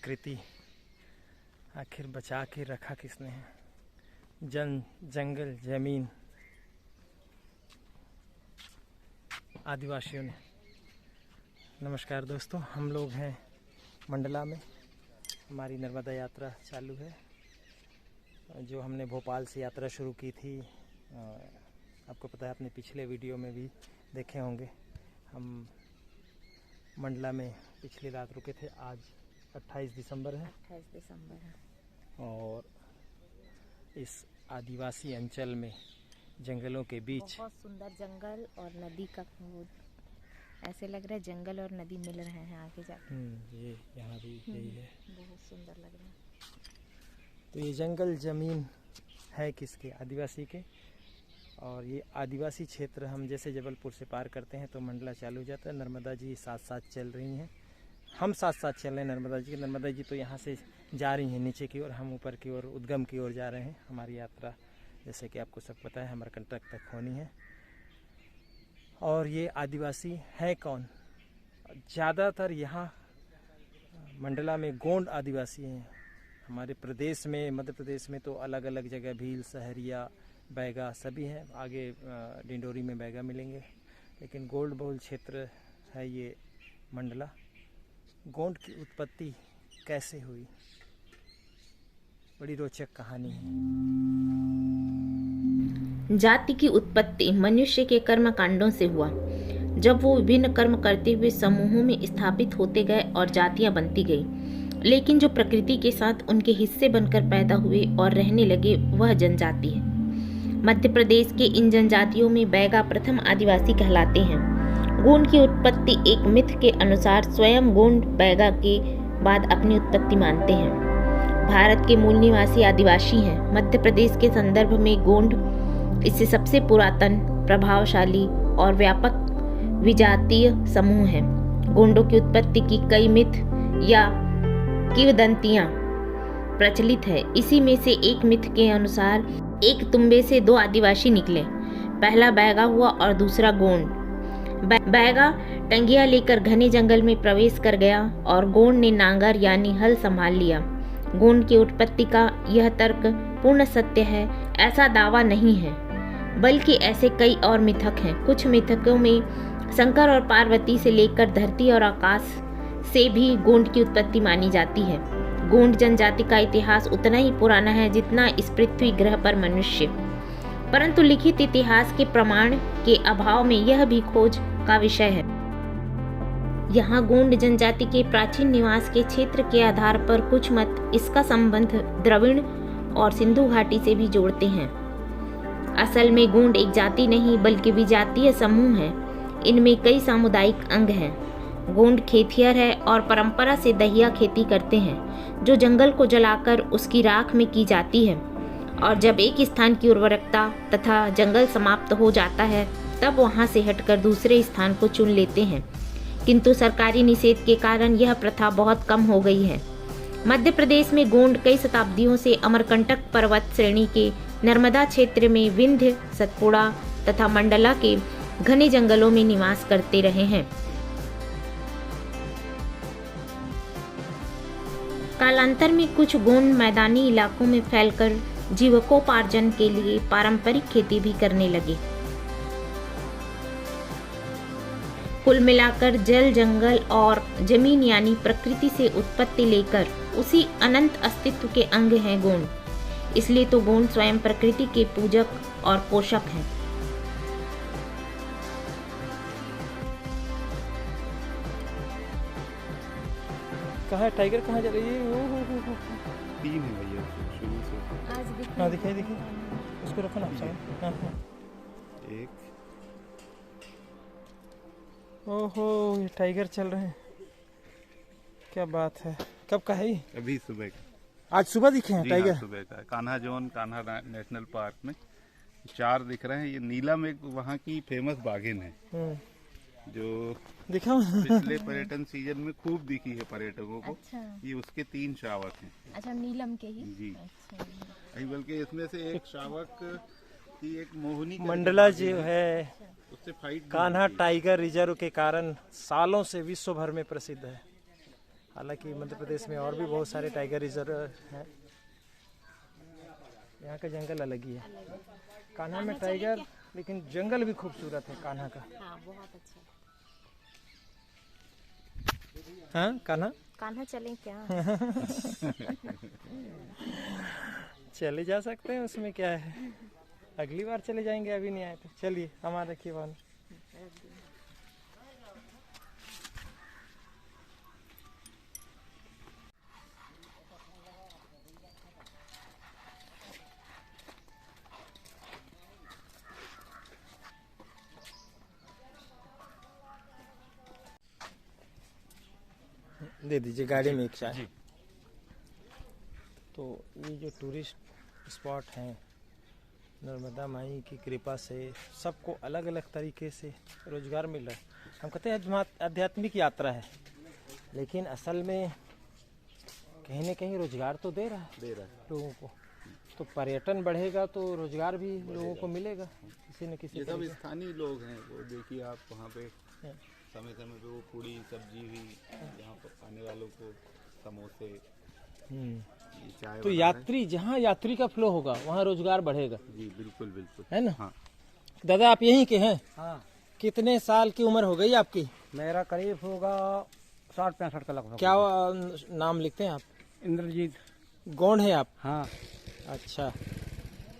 प्रकृति आखिर बचा के रखा किसने है? जंगल जमीन आदिवासियों ने। नमस्कार दोस्तों, हम लोग हैं मंडला में। हमारी नर्मदा यात्रा चालू है, जो हमने भोपाल से यात्रा शुरू की थी। आपको पता है, अपने पिछले वीडियो में भी देखे होंगे। हम मंडला में पिछली रात रुके थे। आज 28 दिसंबर है। 28 दिसंबर है और इस आदिवासी अंचल में जंगलों के बीच बहुत सुंदर जंगल और नदी का, ऐसे लग रहा है जंगल और नदी मिल रहे हैं आगे जाके। ये यहाँ भी यही है। बहुत सुंदर लग रहा है। तो ये जंगल जमीन है किसके? आदिवासी के। और ये आदिवासी क्षेत्र हम जैसे जबलपुर से पार करते हैं तो मंडला चालू हो जाता है। नर्मदा जी साथ साथ चल रही हैं, हम साथ साथ चल रहे हैं नर्मदा जी। नर्मदा जी तो यहाँ से जा रही हैं नीचे की ओर, हम ऊपर की ओर उद्गम की ओर जा रहे हैं। हमारी यात्रा जैसे कि आपको सब पता है अमरकंटक तक होनी है। और ये आदिवासी है कौन? ज़्यादातर यहाँ मंडला में गोंड आदिवासी हैं। हमारे प्रदेश में, मध्य प्रदेश में तो अलग अलग जगह भील, सहरिया, बैगा सभी हैं। आगे डिंडोरी में बैगा मिलेंगे, लेकिन गोंड बहुल क्षेत्र है ये मंडला। गोंड की उत्पत्ति कैसे हुई? बड़ी रोचक कहानी है। जाति की उत्पत्ति मनुष्य के कर्म कांडों से हुआ। जब वो विभिन्न कर्म करते हुए समूहों में स्थापित होते गए और जातियां बनती गई, लेकिन जो प्रकृति के साथ उनके हिस्से बनकर पैदा हुए और रहने लगे, वह जनजाति है। मध्य प्रदेश के इन जनजातियों में बैगा प्रथम आदिवासी कहलाते हैं। गोंड की उत्पत्ति एक मिथ के अनुसार स्वयं गोंड बैगा के बाद अपनी उत्पत्ति मानते हैं। भारत के मूल निवासी आदिवासी हैं। मध्य प्रदेश के संदर्भ में गोंड इससे सबसे पुरातन, प्रभावशाली और व्यापक विजातीय समूह है। गोंडों की उत्पत्ति की कई मिथ या किंवदंतियां प्रचलित है। इसी में से एक मिथ के अनुसार एक तुम्बे से दो आदिवासी निकले। पहला बैगा हुआ और दूसरा गोंड। बैगा टंगिया लेकर घने जंगल में प्रवेश कर गया और गोंड ने नांगर यानी हल संभाल लिया। गोंड की उत्पत्ति का यह तर्क पूर्ण सत्य है ऐसा दावा नहीं है, बल्कि ऐसे कई और मिथक हैं। कुछ मिथकों में शंकर और पार्वती से लेकर धरती और आकाश से भी गोंड की उत्पत्ति मानी जाती है। गोंड जनजाति का इतिहास उतना ही पुराना है जितना इस पृथ्वी ग्रह पर मनुष्य, परंतु लिखित इतिहास के प्रमाण के अभाव में यह भी खोज का विषय है। यहाँ गोंड जनजाति के प्राचीन निवास के क्षेत्र के आधार पर कुछ मत इसका संबंध द्रविड़ और सिंधु घाटी से भी जोड़ते हैं। असल में गोंड एक जाति नहीं बल्कि विजातीय समूह है। इनमें कई सामुदायिक अंग हैं। गोंड खेतिहर है और परंपरा से दहिया खेती करते हैं, जो जंगल को जलाकर उसकी राख में की जाती है। और जब एक स्थान की उर्वरकता तथा जंगल समाप्त हो जाता है, तब वहां से हटकर दूसरे स्थान को चुन लेते हैं। किंतु सरकारी निषेध के कारण यह प्रथा बहुत कम हो गई है। मध्य प्रदेश में गोंड कई शताब्दियों से अमरकंटक पर्वत श्रेणी के नर्मदा क्षेत्र में विंध्य, सतपुड़ा तथा मंडला के घने जंगलों में निवास करते रहे हैं। कालांतर में कुछ गोंड मैदानी इलाकों में फैलकर जीविकोपार्जन के लिए पारंपरिक खेती भी करने लगे। कुल मिलाकर जल, जंगल और जमीन यानी प्रकृति से उत्पत्ति लेकर उसी अनंत अस्तित्व के अंग हैं गोंड। इसलिए तो गोंड स्वयं प्रकृति के पूजक और पोषक हैं। कहाँ टाइगर कहाँ जा रही है? तीन है भैया शुरू से। आज हाँ दिखाई उसको रखो ना। हाँ। एक ओहो, ये टाइगर चल रहे हैं, क्या बात है। कब का है? अभी सुबह का। आज सुबह दिखे हैं टाइगर? सुबह का। Kanha zone, Kanha national park में 4 दिख रहे हैं। ये नीलम एक वहाँ की फेमस बाघिन है, जो दिखा पिछले पर्यटन सीजन में खूब दिखी है पर्यटकों को। अच्छा। ये उसके 3 शावक हैं। अच्छा, नीलम के ही? जी। अच्छा। बल्कि इसमें से एक शावक की एक मोहनी मंडला जो है उससे फाइट कान्हा टाइगर रिजर्व के कारण सालों से विश्व भर में प्रसिद्ध है। हालांकि मध्य प्रदेश में और भी बहुत सारे टाइगर रिजर्व हैं। यहाँ का जंगल अलग ही है। कान्हा में टाइगर, लेकिन जंगल भी खूबसूरत है कान्हा का। हाँ, बहुत अच्छा। हाँ कान्हा चलें क्या? चले जा सकते हैं, उसमें क्या है। अगली बार चले जाएंगे, अभी नहीं आए तो। चलिए हमारा रखिए वाहन। दे दीजिए गाड़ी में एक चाय। तो ये जो टूरिस्ट स्पॉट हैं, नर्मदा माई की कृपा से सबको अलग अलग तरीके से रोजगार मिल रहा है। हम कहते हैं आध्यात्मिक यात्रा है, लेकिन असल में कहीं न कहीं रोजगार तो दे रहा है लोगों को। तो पर्यटन बढ़ेगा तो रोजगार भी लोगों को मिलेगा किसी न किसी। ये सब स्थानीय लोग हैं, वो देखिए आप वहाँ पे समय समय पे वो पूड़ी सब्जी भी यहाँ पर आने वालों को, समोसे, चाय। तो यात्री, जहाँ यात्री का फ्लो होगा वहाँ रोजगार बढ़ेगा। जी बिल्कुल बिल्कुल, है ना। हाँ। दादा आप यहीं के हैं? हाँ, कितने साल की उम्र हो गई आपकी? मेरा करीब होगा 60-65 का लगभग। क्या नाम लिखते हैं आप? इंद्रजीत। गौंड है आप? हाँ। अच्छा,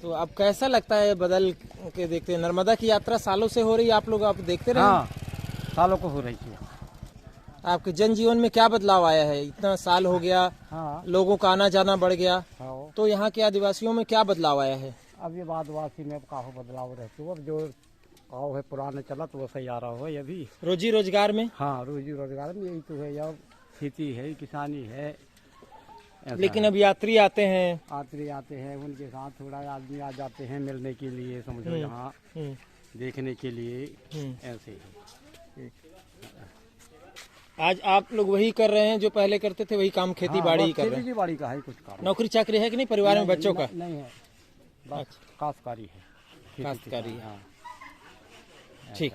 तो अब कैसा लगता है बदल के देखते हैं? नर्मदा की यात्रा सालों से हो रही है, आप लोग आप देखते रहे? हाँ, सालों को हो रही थी। आपके जनजीवन में क्या बदलाव आया है? इतना साल हो गया, हाँ, लोगों का आना जाना बढ़ गया, हाँ। तो यहाँ के आदिवासियों में क्या बदलाव आया है? अब ये आदिवासी में काफी बदलाव रहते हो। अब जो गाँव है पुराने चला तो वो सही आ रहा हो अभी। रोजी रोजगार में? हाँ, रोजी रोजगार में यही तो है, या खेती है, किसानी है। लेकिन अब यात्री आते हैं, आते हैं, उनके साथ थोड़ा आदमी आ जाते हैं मिलने के लिए, समझो यहाँ देखने के लिए, ऐसे ही। आज आप लोग वही कर रहे हैं जो पहले करते थे, वही काम खेती बाड़ी ही कर रहे हैं? खेती बाड़ी का है कुछ काम। नौकरी चाकरी है कि नहीं परिवार में बच्चों का? नहीं है, बस काश्तकारी है। काश्तकारी है। हाँ। ठीक,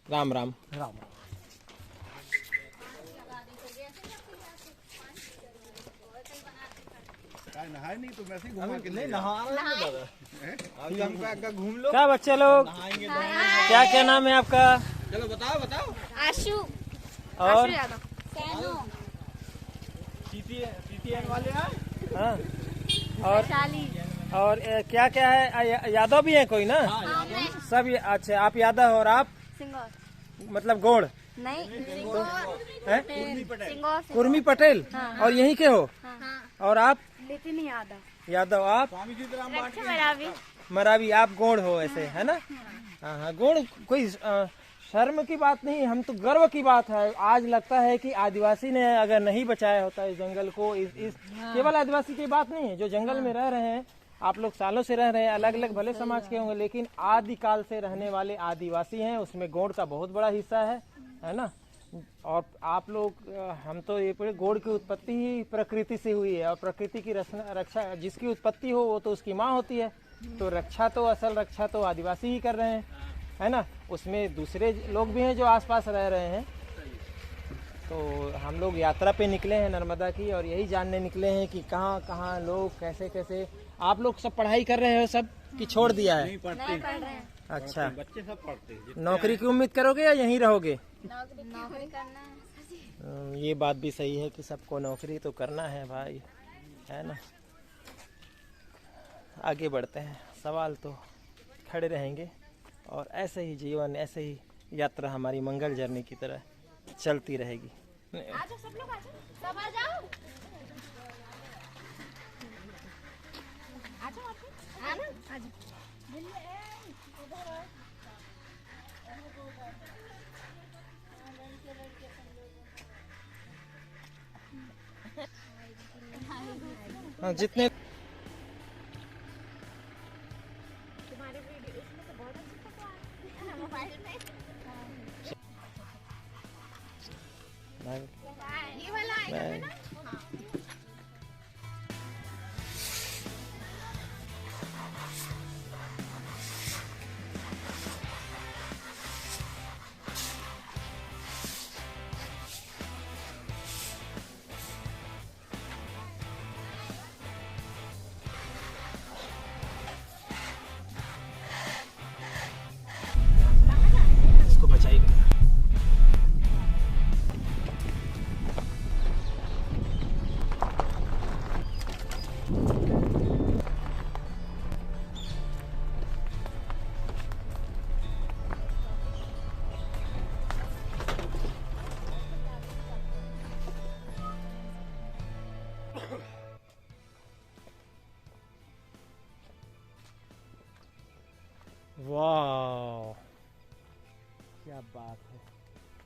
राम राम। राम। नहाए नहीं तो वैसे ही घुमा के ले घूम लो। क्या बच्चे लोग, क्या क्या नाम है आपका? चलो बताओ। आशु और वाले हैं। हाँ, और क्या क्या है? यादव भी है कोई ना? सब अच्छा, आप यादव और आप सिंगौर मतलब गोड़ नहीं है? कुर्मी पटेल। और यहीं के हो? और आप? लेकिन यादव। आप? मरावी। आप गोड़ हो ऐसे, है ना? हाँ, गोड़ कोई शर्म की बात नहीं, हम तो गर्व की बात है। आज लगता है कि आदिवासी ने अगर नहीं बचाया होता इस जंगल को, इस केवल आदिवासी की बात नहीं है, जो जंगल में रह रहे हैं, आप लोग सालों से रह रहे हैं, अलग अलग भले समाज के होंगे, लेकिन आदिकाल से रहने वाले आदिवासी हैं, उसमें गोड़ का बहुत बड़ा हिस्सा है ना। और आप लोग, हम तो ये पूरे गोड़ की उत्पत्ति ही प्रकृति से हुई है, और प्रकृति की रक्षा जिसकी उत्पत्ति हो वो तो उसकी माँ होती है। तो असल रक्षा तो आदिवासी ही कर रहे हैं, है ना। उसमें दूसरे लोग भी हैं जो आसपास रह रहे हैं। तो हम लोग यात्रा पे निकले हैं नर्मदा की, और यही जानने निकले हैं कि कहाँ कहाँ लोग कैसे कैसे। आप लोग सब पढ़ाई कर रहे हो सब कि छोड़ दिया है? नहीं पढ़ रहे हैं। अच्छा, बच्चे सब पढ़ते हैं। नौकरी की उम्मीद करोगे या यहीं रहोगे? नौकरी करना है। ये बात भी सही है कि सबको नौकरी तो करना है भाई, है ना। आगे बढ़ते हैं, सवाल तो खड़े रहेंगे, और ऐसे ही जीवन, ऐसे ही यात्रा हमारी मंगल जर्नी की तरह चलती रहेगी। आजो सब लोग, आजो सब आ जाओ। आना आजो। हाँ, जितने तुम्हारी वीडियो इसमें तो बहुत अच्छी फोटो आ रही है मोबाइल में। ये वाला आएगा ना। वाह, क्या बात है,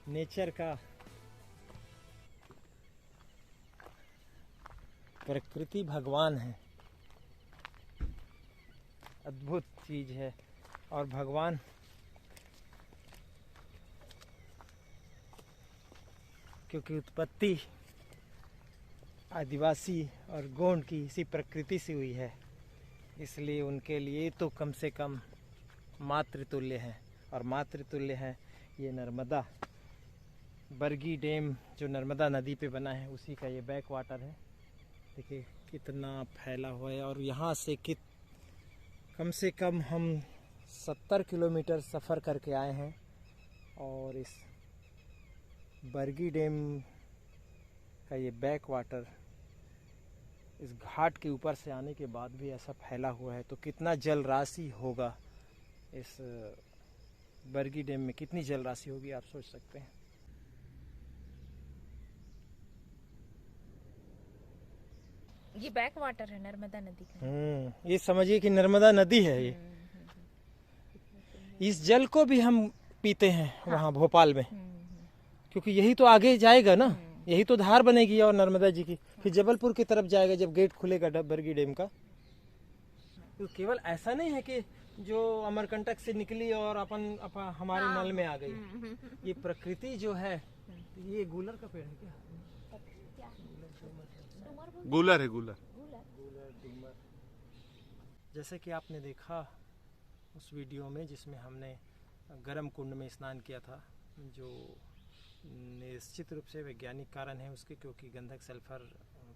नेचर का, प्रकृति भगवान है, अद्भुत चीज है। और भगवान क्योंकि उत्पत्ति आदिवासी और गोंड की इसी प्रकृति से हुई है, इसलिए उनके लिए तो कम से कम मातृतुल्य है। और मातृतुल्य है ये नर्मदा, बरगी डैम जो नर्मदा नदी पे बना है उसी का ये बैक वाटर है। देखिए कितना फैला हुआ है। और यहाँ से कम से कम हम 70 किलोमीटर सफ़र करके आए हैं और इस बरगी डैम का ये बैक वाटर इस घाट के ऊपर से आने के बाद भी ऐसा फैला हुआ है, तो कितना जल राशि होगा इस बरगी डैम में, कितनी जल राशि होगी आप सोच सकते हैं। ये बैक वाटर है नर्मदा नदी का। ये समझिए कि नर्मदा नदी है ये। इस जल को भी हम पीते हैं वहाँ भोपाल में, क्योंकि यही तो आगे जाएगा ना, यही तो धार बनेगी और नर्मदा जी की फिर जबलपुर की तरफ जाएगा जब गेट खुलेगा बरगी डैम का। तो केवल ऐसा नहीं है कि जो अमरकंटक से निकली और हमारे नल में आ गई। ये प्रकृति जो है, ये गूलर का पेड़ है क्या? गूलर है, गूलर। जैसे कि आपने देखा उस वीडियो में जिसमें हमने गर्म कुंड में स्नान किया था, जो निश्चित रूप से वैज्ञानिक कारण है उसके, क्योंकि गंधक सल्फर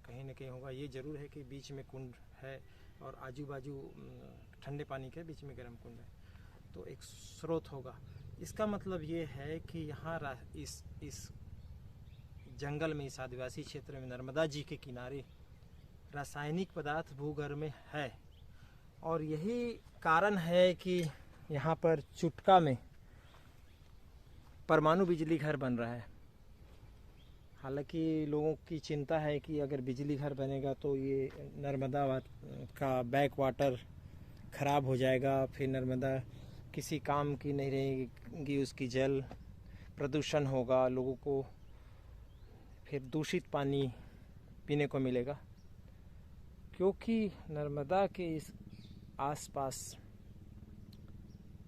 कहीं ना कहीं होगा। ये जरूर है कि बीच में कुंड है और आजू बाजू ठंडे पानी के बीच में गर्म कुंड है, तो एक स्रोत होगा। इसका मतलब ये है कि यहाँ इस जंगल में, इस आदिवासी क्षेत्र में, नर्मदा जी के किनारे रासायनिक पदार्थ भूगर्भ में है। और यही कारण है कि यहाँ पर चुटका में परमाणु बिजली घर बन रहा है। हालांकि लोगों की चिंता है कि अगर बिजली घर बनेगा तो ये नर्मदा का बैक वाटर ख़राब हो जाएगा, फिर नर्मदा किसी काम की नहीं रहेगी, उसकी जल प्रदूषण होगा, लोगों को फिर दूषित पानी पीने को मिलेगा। क्योंकि नर्मदा के इस आसपास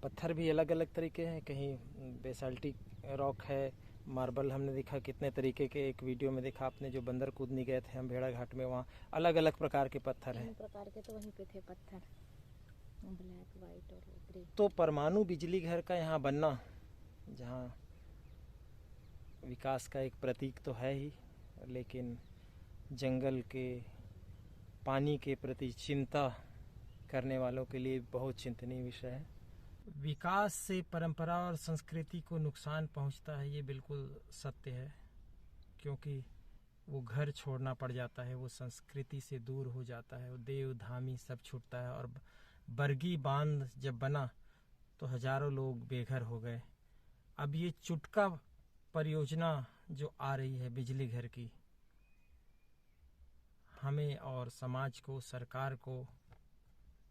पत्थर भी अलग अलग तरीके हैं, कहीं बेसाल्टिक रॉक है, मार्बल हमने देखा कितने तरीके के, एक वीडियो में देखा आपने जो बंदर कूदने गए थे हम भेड़ा घाट में, वहाँ अलग अलग प्रकार के पत्थर हैं। प्रकार के तो वहीं पे थे पत्थर, ब्लैक, वाइट और ग्रे। तो परमाणु बिजली घर का यहाँ बनना, जहाँ विकास का एक प्रतीक तो है ही, लेकिन जंगल के पानी के प्रति चिंता करने वालों के लिए बहुत चिंतनीय विषय है। विकास से परंपरा और संस्कृति को नुकसान पहुंचता है, ये बिल्कुल सत्य है, क्योंकि वो घर छोड़ना पड़ जाता है, वो संस्कृति से दूर हो जाता है, वो देव धामी सब छूटता है। और बरगी बांध जब बना तो हजारों लोग बेघर हो गए। अब ये चुटका परियोजना जो आ रही है बिजली घर की, हमें और समाज को, सरकार को,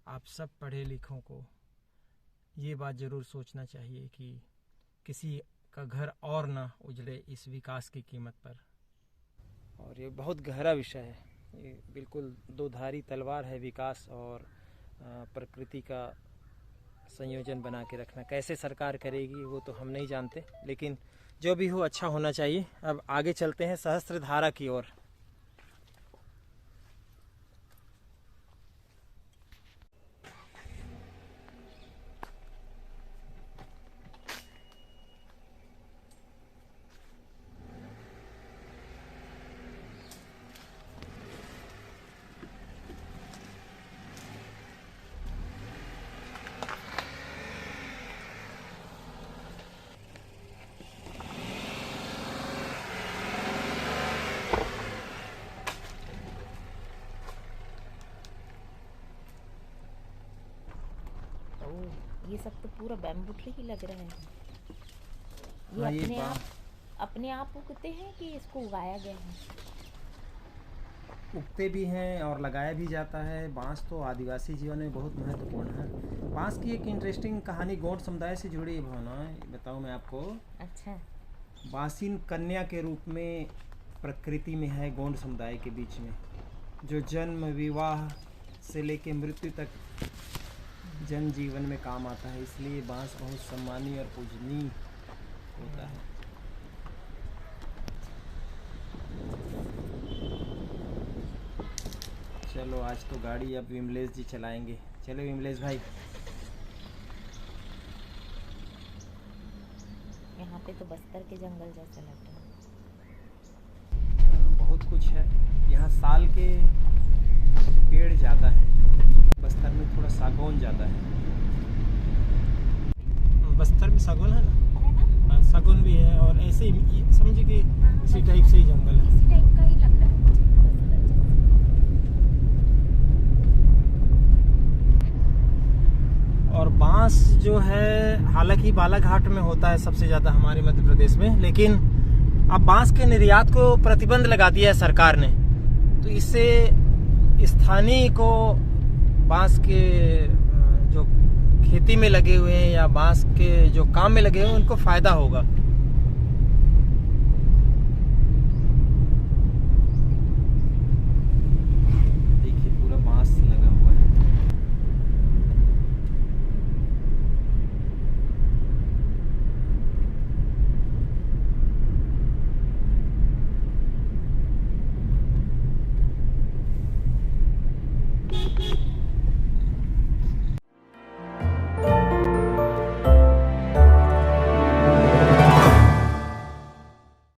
आप सब पढ़े लिखों को ये बात ज़रूर सोचना चाहिए कि किसी का घर और ना उजड़े इस विकास की कीमत पर। और ये बहुत गहरा विषय है, ये बिल्कुल दो धारी तलवार है, विकास और प्रकृति का संयोजन बना के रखना। कैसे सरकार करेगी वो तो हम नहीं जानते, लेकिन जो भी हो अच्छा होना चाहिए। अब आगे चलते हैं सहस्त्रधारा की ओर। ये सब तो पूरा बैम्बू ट्री ही लग रहा है। हाँ, ये ये अपने आप उगते हैं कि इसको उगाया गया है? उगते भी हैं और लगाया भी जाता है। बांस तो आदिवासी जीवन में बहुत महत्वपूर्ण है। बांस की एक इंटरेस्टिंग कहानी गोंड समुदाय से जुड़ी है भावना, बताऊँ मैं आपको। अच्छा। बासिन कन्या के रूप में प्रकृति में है गोंड समुदाय के बीच में, जो जन्म विवाह से लेकर मृत्यु तक जन जीवन में काम आता है। इसलिए बांस बहुत सम्मानीय और पूजनीय होता है। चलो आज तो गाड़ी अब विमलेश जी चलाएंगे। चलो विमलेश भाई। यहाँ पे तो बस्तर के जंगल जैसा लग रहा है। बहुत कुछ है यहाँ। साल के पेड़ ज़्यादा है, बस्तर में थोड़ा सागौन ज़्यादा है। बस्तर में सागौन है ना? हाँ, सागौन भी है। और ऐसे ही समझिए कि इसी टाइप से ही जंगल है। इसी टाइप का ही लग रहा है मुझे बस्तर जैसा। और बांस जो है हालांकि बालाघाट में होता है सबसे ज़्यादा हमारे मध्य प्रदेश में, लेकिन अब बांस के निर्यात को प्रतिबंध लगा दिया है सरकार ने। तो इससे स्थानीय को बांस के जो खेती में लगे हुए हैं या बांस के जो काम में लगे हुए हैं उनको फ़ायदा होगा।